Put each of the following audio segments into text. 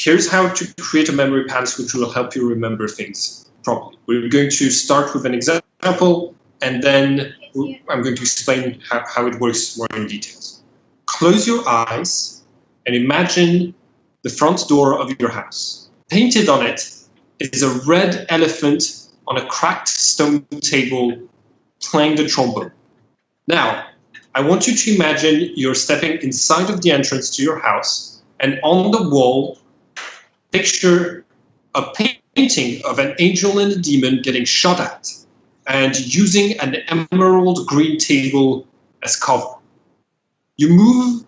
Here's how to create a memory palace which will help you remember things properly. We're going to start with an example, and then I'm going to explain how it works more in details. Close your eyes and imagine the front door of your house. Painted on it is a red elephant on a cracked stone table playing the trombone. Now, I want you to imagine you're stepping inside of the entrance to your house, and on the wall, picture a painting of an angel and a demon getting shot at, and using an emerald green table as cover. You move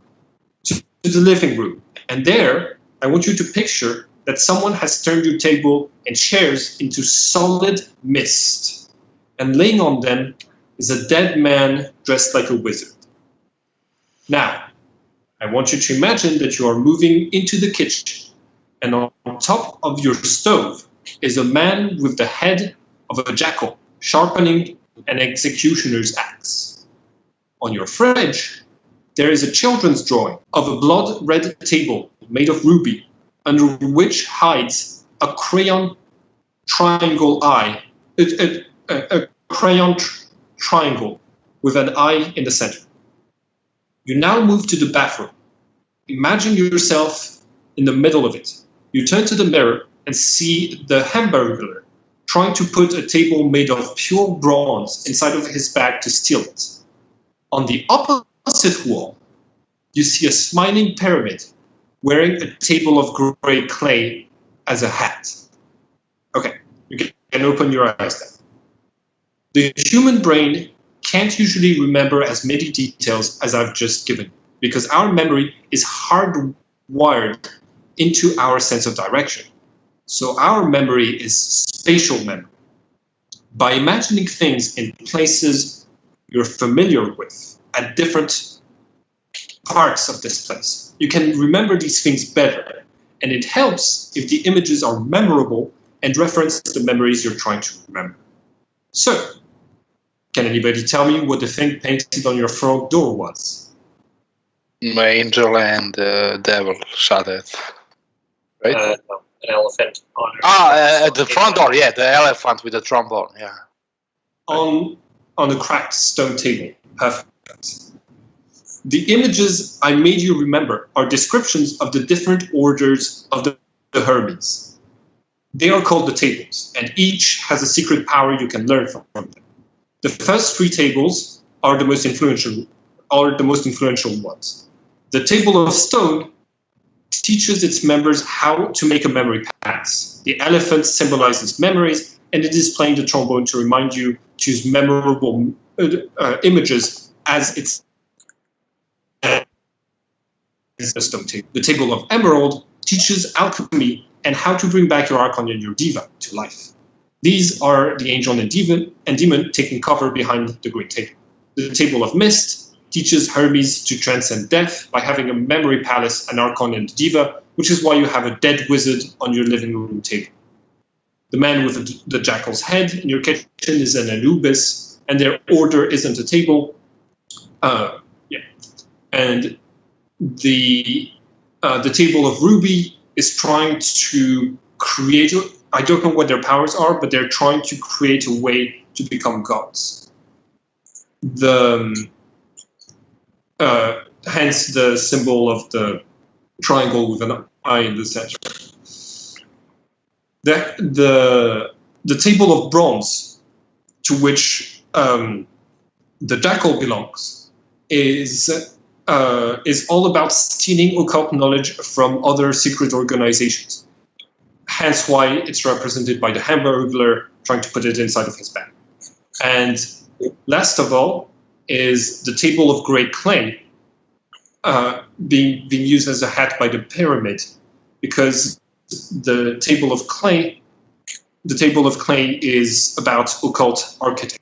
to the living room, and there, I want you to picture that someone has turned your table and chairs into solid mist, and laying on them is a dead man dressed like a wizard. Now, I want you to imagine that you are moving into the kitchen, and on top of your stove is a man with the head of a jackal sharpening an executioner's axe. On your fridge, there is a children's drawing of a blood-red table made of ruby, under which hides a crayon triangle eye, a crayon triangle with an eye in the center. You now move to the bathroom. Imagine yourself in the middle of it. You turn to the mirror and see the Hamburglar trying to put a table made of pure bronze inside of his bag to steal it. On the opposite wall, you see a smiling pyramid wearing a table of gray clay as a hat. Okay, you can open your eyes now. The human brain can't usually remember as many details as I've just given, because our memory is hardwired into our sense of direction. So our memory is spatial memory. By imagining things in places you're familiar with at different parts of this place, you can remember these things better, and it helps if the images are memorable and reference the memories you're trying to remember. So, can anybody tell me what the thing painted on your front door was? My angel and devil shot it. Right? No, an elephant on the front door, yeah, the elephant with the trombone, yeah. On a cracked stone table. Perfect. The images I made you remember are descriptions of the different orders of the Hermes. They are called the tables, and each has a secret power you can learn from them. The first three tables are the most influential ones. The table of stone teaches its members how to make a memory palace. The elephant symbolizes memories, and it is playing the trombone to remind you to use memorable images as its stone table. The table of emerald teaches alchemy and how to bring back your archon and your diva to life. These are the angel and demon taking cover behind the green table. The table of mist teaches Hermes to transcend death by having a memory palace, an archon and diva, which is why you have a dead wizard on your living room table. The man with the jackal's head in your kitchen is an Anubis, and their order isn't a table. And the table of ruby is trying to create, I don't know what their powers are, but they're trying to create a way to become gods. Hence the symbol of the triangle with an eye in the center. The table of bronze, to which the jackal belongs, is all about stealing occult knowledge from other secret organizations. Hence why it's represented by the Hamburglar trying to put it inside of his bag. And last of all is the table of gray clay being used as a hat by the pyramid, because the table of clay is about occult architecture.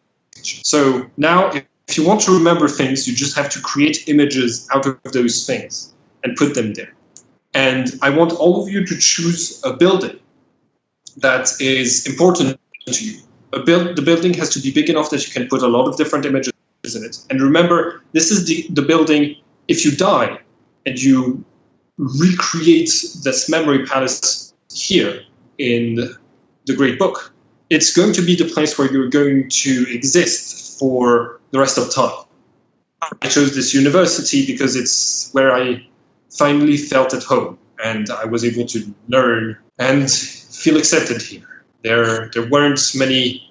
So now if you want to remember things, you just have to create images out of those things and put them there. And I want all of you to choose a building that is important to you. The building has to be big enough that you can put a lot of different images in it. And remember, this is the building, if you die and you recreate this memory palace here in the Great Book. It's going to be the place where you're going to exist for the rest of time. I chose this university because it's where I finally felt at home, and I was able to learn and feel accepted here. There weren't many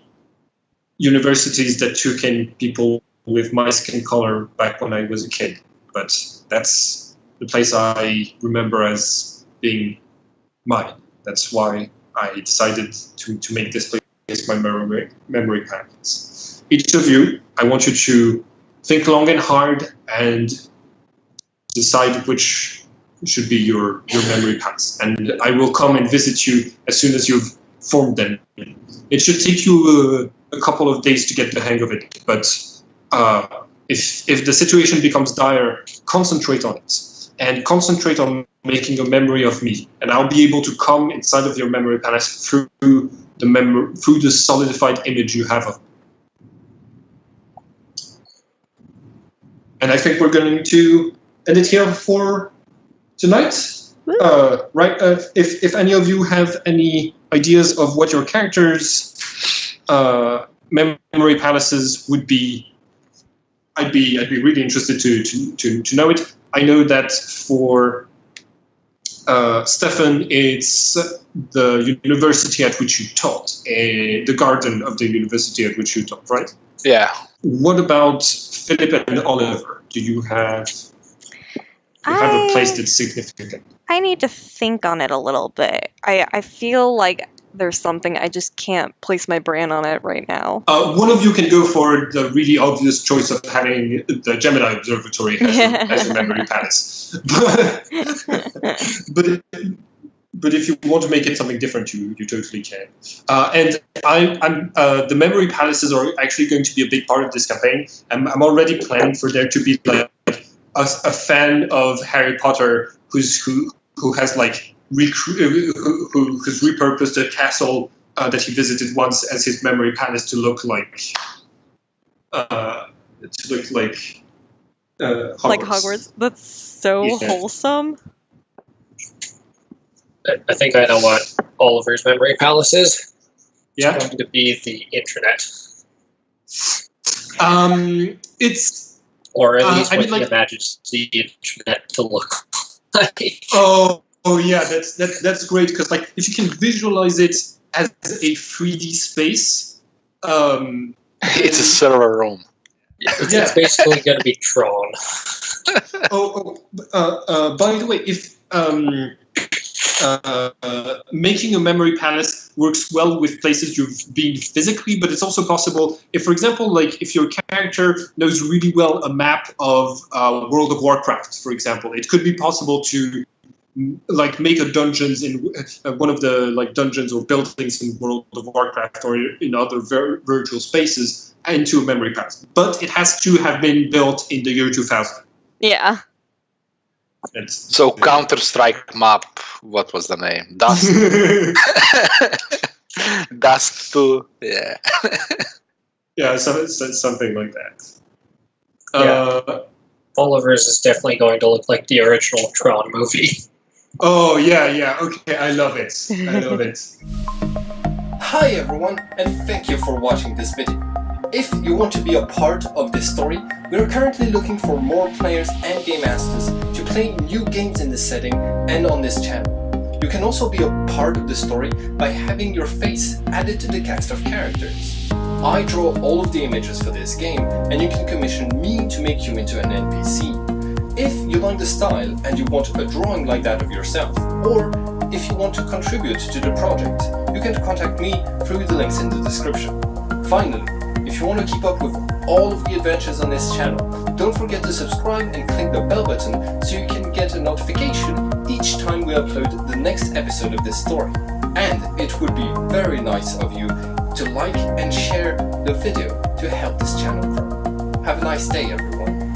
universities that took in people with my skin color back when I was a kid, but that's the place I remember as being mine. That's why I decided to make this place my memory palace. Each of you, I want you to think long and hard and decide which should be your memory palace. And I will come and visit you as soon as you've formed them. It should take you a couple of days to get the hang of it, but if the situation becomes dire, concentrate on it. And concentrate on making a memory of me. And I'll be able to come inside of your memory palace through the solidified image you have of me. And I think we're going to end it here for tonight. Right? If any of you have any ideas of what your characters' memory palaces would be, I'd be really interested to know it. I know that for Stefan, it's the university at which you taught, the garden of the university at which you taught, right? Yeah. What about Philip and Oliver? Do you have a place that's significant? I need to think on it a little bit. I feel like there's something, I just can't place my brand on it right now. One of you can go for the really obvious choice of having the Gemini Observatory as your memory palace. But if you want to make it something different, you totally can. And the memory palaces are actually going to be a big part of this campaign. I'm already planning for there to be like a fan of Harry Potter who has like who's repurposed a castle that he visited once as his memory palace to look like Hogwarts. Like Hogwarts. That's so wholesome. I think I know what Oliver's memory palace is. Yeah. It's going to be the internet. It's or at least what he like, imagines the internet to look like. Oh yeah, that's great because like if you can visualize it as a 3D space, it's a server room. It's basically going to be Tron. By the way, if making a memory palace works well with places you've been physically, but it's also possible if, for example, like if your character knows really well a map of World of Warcraft, for example, it could be possible to like make a dungeons in one of the like dungeons or buildings in World of Warcraft or in other virtual spaces into a memory palace. But it has to have been built in the year 2000. Yeah. So Counter-Strike map, what was the name? Dust. Dust 2, yeah. Yeah, something like that. Oliver's is definitely going to look like the original Tron movie. Oh, yeah, okay, I love it. Hi everyone, and thank you for watching this video. If you want to be a part of this story, we are currently looking for more players and game masters to play new games in this setting and on this channel. You can also be a part of the story by having your face added to the cast of characters. I draw all of the images for this game, and you can commission me to make you into an NPC. If you like the style and you want a drawing like that of yourself, or if you want to contribute to the project, you can contact me through the links in the description. Finally, if you want to keep up with all of the adventures on this channel, don't forget to subscribe and click the bell button so you can get a notification each time we upload the next episode of this story. And it would be very nice of you to like and share the video to help this channel grow. Have a nice day, everyone.